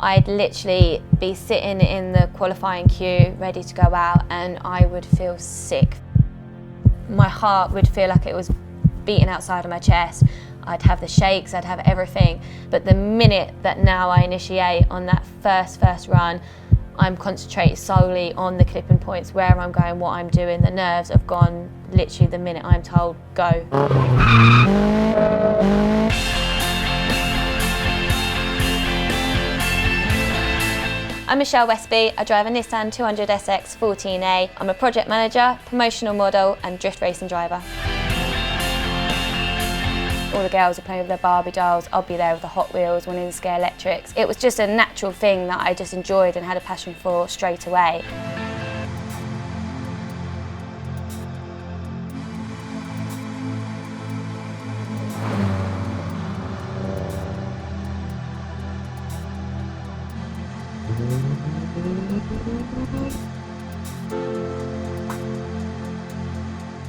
I'd literally be sitting in the qualifying queue ready to go out and I would feel sick. My heart would feel like it was beating outside of my chest. I'd have the shakes, I'd have everything. But the minute that now I initiate on that first run, I'm concentrated solely on the clipping points, where I'm going, what I'm doing. The nerves have gone literally the minute I'm told, go. I'm Michelle Westby. I drive a Nissan 200SX 14A. I'm a project manager, promotional model and drift racing driver. All the girls are playing with their Barbie dolls. I'll be there with the Hot Wheels, wanting to scare electrics. It was just a natural thing that I just enjoyed and had a passion for straight away.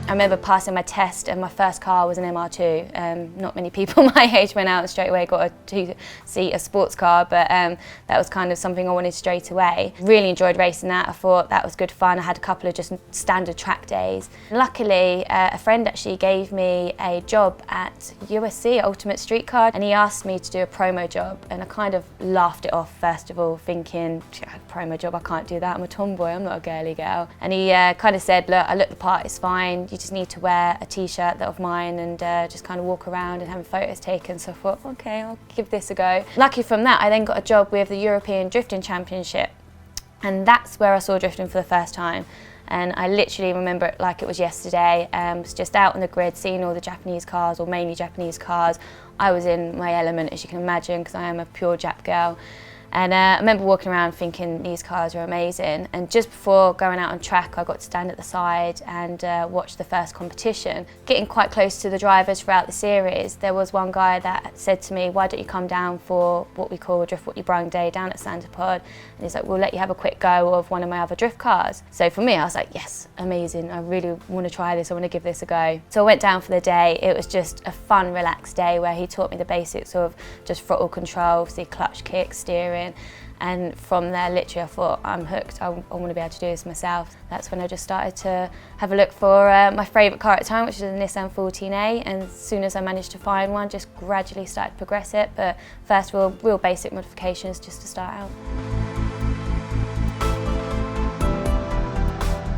I remember passing my test and my first car was an MR2. Not many people my age went out and straight away got a two-seater sports car, but that was kind of something I wanted straight away. Really enjoyed racing that. I thought that was good fun. I had a couple of just standard track days. Luckily, a friend actually gave me a job at USC, Ultimate Streetcar, and he asked me to do a promo job, and I kind of laughed it off first of all, thinking, promo job, I can't do that, I'm a tomboy, I'm not a girly girl. And he kind of said, look, I look the part, it's fine, you just need to wear a t-shirt of mine and just kind of walk around and have photos taken. So I thought, okay, I'll give this a go. Lucky from that, I then got a job with the European Drifting Championship, and that's where I saw drifting for the first time. And I literally remember it like it was yesterday. I was just out on the grid, seeing all the Japanese cars, or mainly Japanese cars. I was in my element, as you can imagine, because I am a pure Jap girl. And I remember walking around thinking these cars are amazing. And just before going out on track, I got to stand at the side and watch the first competition. Getting quite close to the drivers throughout the series, there was one guy that said to me, why don't you come down for what we call Drift What You Brung Day down at Santa Pod? And he's like, we'll let you have a quick go of one of my other drift cars. So for me, I was like, yes, amazing. I really want to try this. I want to give this a go. So I went down for the day. It was just a fun, relaxed day where he taught me the basics of just throttle control, obviously clutch, kick, steering. And from there, literally, I thought, I'm hooked. I want to be able to do this myself. That's when I just started to have a look for my favourite car at the time, which was a Nissan 14A. And as soon as I managed to find one, just gradually started to progress it. But first of all, real basic modifications just to start out.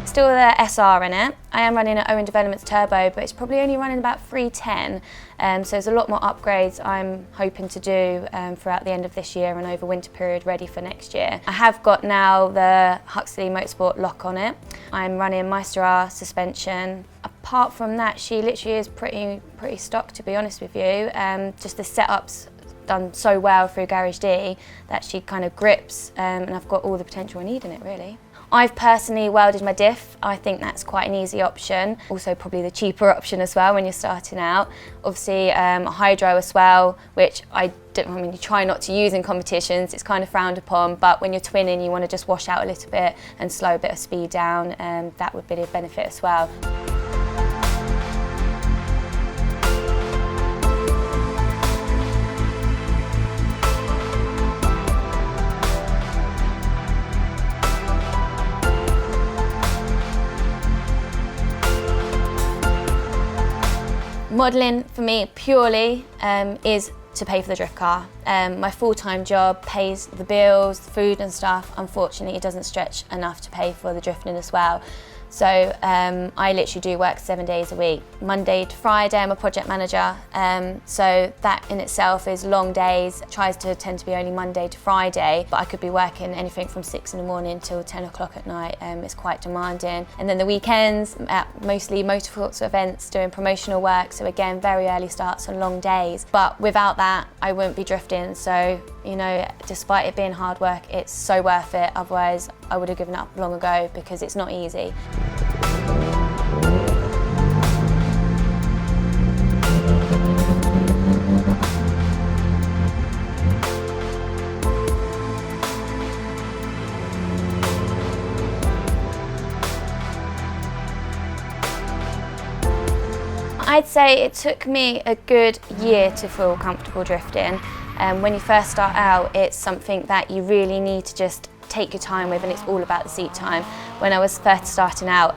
Still the SR in it. I am running an Owen Developments Turbo, but it's probably only running about 310. So there's a lot more upgrades I'm hoping to do throughout the end of this year and over winter period, ready for next year. I have got now the Huxley Motorsport lock on it. I'm running Meister R suspension. Apart from that, she literally is pretty stock, to be honest with you. Just the setup's done so well through Garage D that she kind of grips, and I've got all the potential I need in it, really. I've personally welded my diff. I think that's quite an easy option. Also probably the cheaper option as well when you're starting out. Obviously hydro as well, which you try not to use in competitions. It's kind of frowned upon, but when you're twinning, you want to just wash out a little bit and slow a bit of speed down. That would be a benefit as well. Modelling for me purely is to pay for the drift car. My full-time job pays the bills, the food and stuff. Unfortunately, it doesn't stretch enough to pay for the drifting as well. So I literally do work 7 days a week. Monday to Friday, I'm a project manager. So that in itself is long days. It tries to tend to be only Monday to Friday, but I could be working anything from 6 in the morning till 10 o'clock at night. It's quite demanding. And then the weekends, at mostly motorsports events, doing promotional work. So again, very early starts on long days. But without that, I wouldn't be drifting. So, you know, despite it being hard work, it's so worth it. Otherwise, I would have given up long ago because it's not easy. I'd say it took me a good year to feel comfortable drifting. When you first start out, it's something that you really need to just take your time with, and it's all about the seat time. When I was first starting out,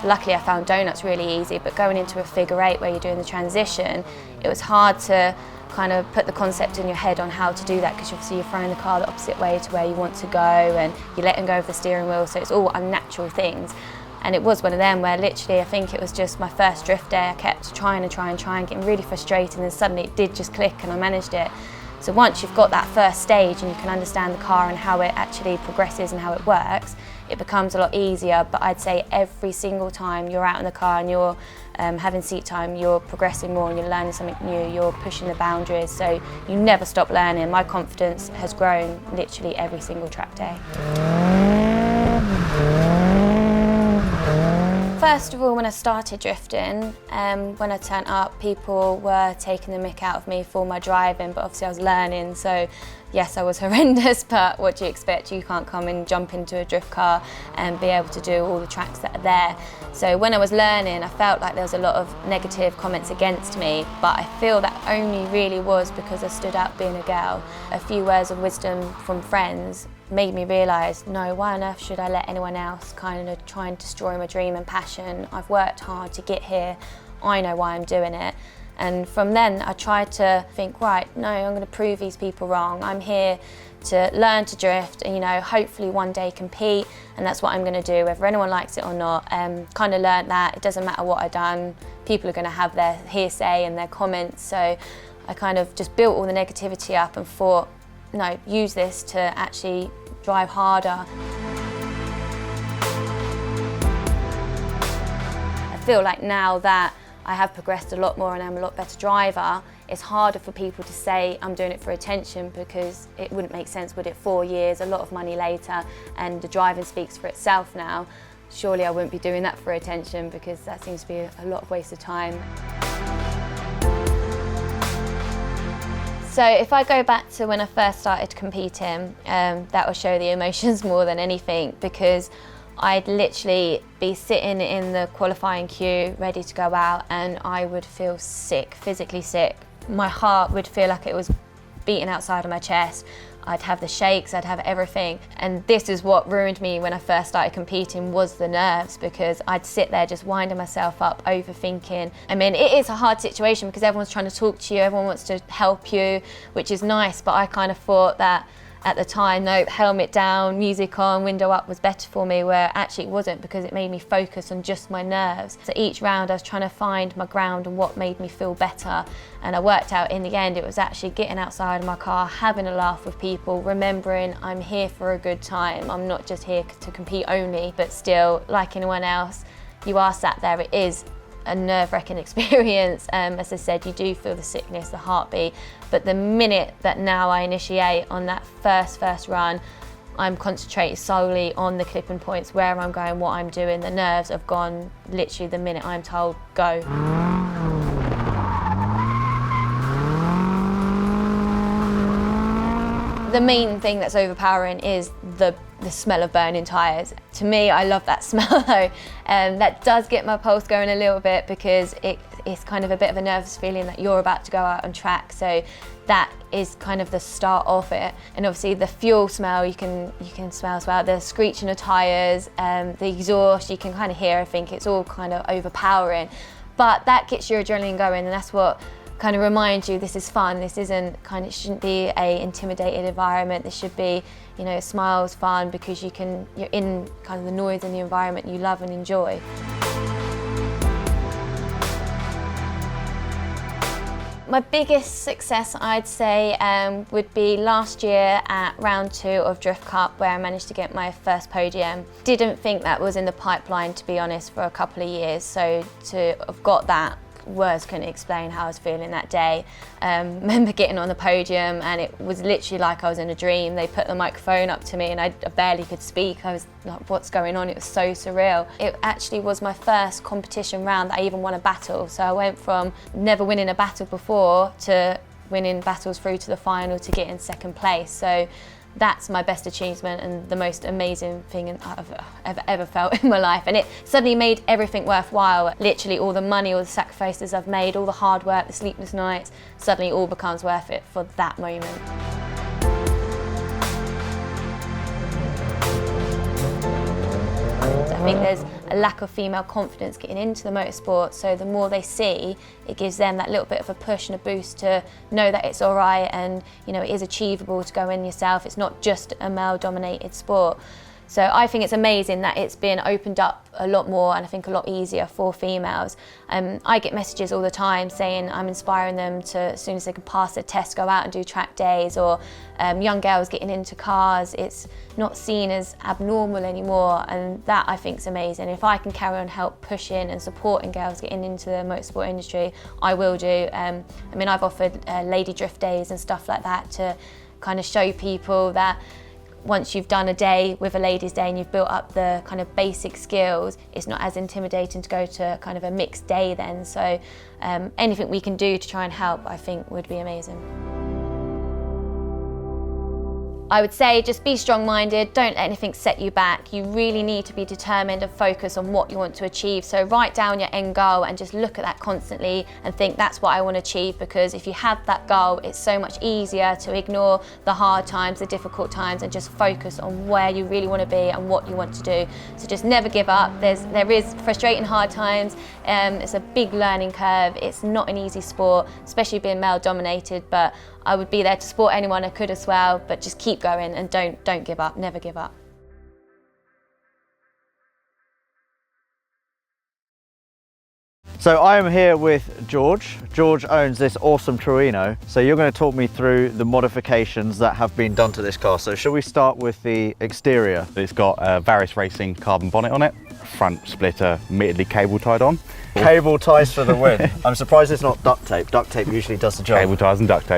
luckily I found donuts really easy, but going into a figure eight where you're doing the transition, it was hard to kind of put the concept in your head on how to do that, because obviously you're throwing the car the opposite way to where you want to go, and you're letting go of the steering wheel, so it's all unnatural things. And it was one of them where literally I think it was just my first drift day, I kept trying, getting really frustrated, and then suddenly it did just click and I managed it. So once you've got that first stage and you can understand the car and how it actually progresses and how it works, it becomes a lot easier. But I'd say every single time you're out in the car and you're having seat time, you're progressing more and you're learning something new, you're pushing the boundaries, so you never stop learning. My confidence has grown literally every single track day. First of all, when I started drifting, when I turned up, people were taking the mick out of me for my driving, but obviously I was learning, so yes, I was horrendous, but what do you expect? You can't come and jump into a drift car and be able to do all the tracks that are there. So when I was learning, I felt like there was a lot of negative comments against me, but I feel that only really was because I stood out being a girl. A few words of wisdom from friends made me realise, no, why on earth should I let anyone else kind of try and destroy my dream and passion? I've worked hard to get here, I know why I'm doing it. And from then I tried to think, right, no, I'm going to prove these people wrong. I'm here to learn to drift and, you know, hopefully one day compete, and that's what I'm going to do, whether anyone likes it or not. Kind of learned that it doesn't matter what I've done, people are going to have their hearsay and their comments, so I kind of just built all the negativity up and thought, no, use this to actually drive harder. I feel like now that I have progressed a lot more and I'm a lot better driver, it's harder for people to say I'm doing it for attention, because it wouldn't make sense, would it? 4 years, a lot of money later, and the driving speaks for itself now. Surely I wouldn't be doing that for attention, because that seems to be a lot of waste of time. So if I go back to when I first started competing, that will show the emotions more than anything, because I'd literally be sitting in the qualifying queue ready to go out and I would feel sick, physically sick. My heart would feel like it was beating outside of my chest. I'd have the shakes, I'd have everything. And this is what ruined me when I first started competing, was the nerves, because I'd sit there just winding myself up, overthinking. I mean, it is a hard situation because everyone's trying to talk to you, everyone wants to help you, which is nice, but I kind of thought that at the time, no, helmet down, music on, window up was better for me, where actually it wasn't, because it made me focus on just my nerves. So each round I was trying to find my ground and what made me feel better, and I worked out in the end it was actually getting outside of my car, having a laugh with people, remembering I'm here for a good time, I'm not just here to compete only, but still, like anyone else, you are sat there, it is a nerve-wracking experience. As I said, you do feel the sickness, the heartbeat, but the minute that now I initiate on that first run, I'm concentrated solely on the clipping points, where I'm going, what I'm doing. The nerves have gone literally the minute I'm told, go. The main thing that's overpowering is the smell of burning tyres. To me, I love that smell though. That does get my pulse going a little bit, because it's kind of a bit of a nervous feeling that you're about to go out on track. So that is kind of the start of it. And obviously the fuel smell, you can smell as well. The screeching of tyres, the exhaust, you can kind of hear, I think it's all kind of overpowering. But that gets your adrenaline going, and that's what kind of reminds you this is fun, this isn't kind of, it shouldn't be a intimidated environment, this should be, you know, smiles, fun, because you're in kind of the noise and the environment you love and enjoy. My biggest success, I'd say, would be last year at round 2 of Drift Cup, where I managed to get my first podium. Didn't think that was in the pipeline, to be honest, for a couple of years, so to have got that, words couldn't explain how I was feeling that day. Remember getting on the podium and it was literally like I was in a dream. They put the microphone up to me and I barely could speak. I was like, what's going on? It was so surreal. It actually was my first competition round that I even won a battle. So I went from never winning a battle before to winning battles through to the final to get in second place. So that's my best achievement and the most amazing thing I've ever felt in my life. And it suddenly made everything worthwhile. Literally all the money, all the sacrifices I've made, all the hard work, the sleepless nights, suddenly all becomes worth it for that moment. I think there's a lack of female confidence getting into the motorsport, so the more they see, it gives them that little bit of a push and a boost to know that it's all right and it is achievable to go in yourself. It's not just a male-dominated sport. So I think it's amazing that it's been opened up a lot more and I think a lot easier for females. I get messages all the time saying I'm inspiring them to, as soon as they can pass their test, go out and do track days, or young girls getting into cars. It's not seen as abnormal anymore, and that I think is amazing. If I can carry on help pushing and supporting girls getting into the motorsport industry, I will do. I've offered lady drift days and stuff like that to kind of show people that once you've done a day with a ladies' day and you've built up the kind of basic skills, it's not as intimidating to go to kind of a mixed day then. So anything we can do to try and help, I think, would be amazing. I would say just be strong-minded, don't let anything set you back. You really need to be determined and focus on what you want to achieve. So write down your end goal and just look at that constantly and think that's what I want to achieve, because if you have that goal, it's so much easier to ignore the hard times, the difficult times, and just focus on where you really want to be and what you want to do. So just never give up. There is frustrating hard times. It's a big learning curve. It's not an easy sport, especially being male-dominated, but I would be there to support anyone I could as well, but just keep going and don't give up, never give up. So I am here with George. George owns this awesome Torino. So you're going to talk me through the modifications that have been done to this car. So shall we start with the exterior? It's got a Various Racing carbon bonnet on it, front splitter admittedly cable tied on. Cable ties for the win. I'm surprised it's not duct tape. Duct tape usually does the job. Cable ties and duct tape.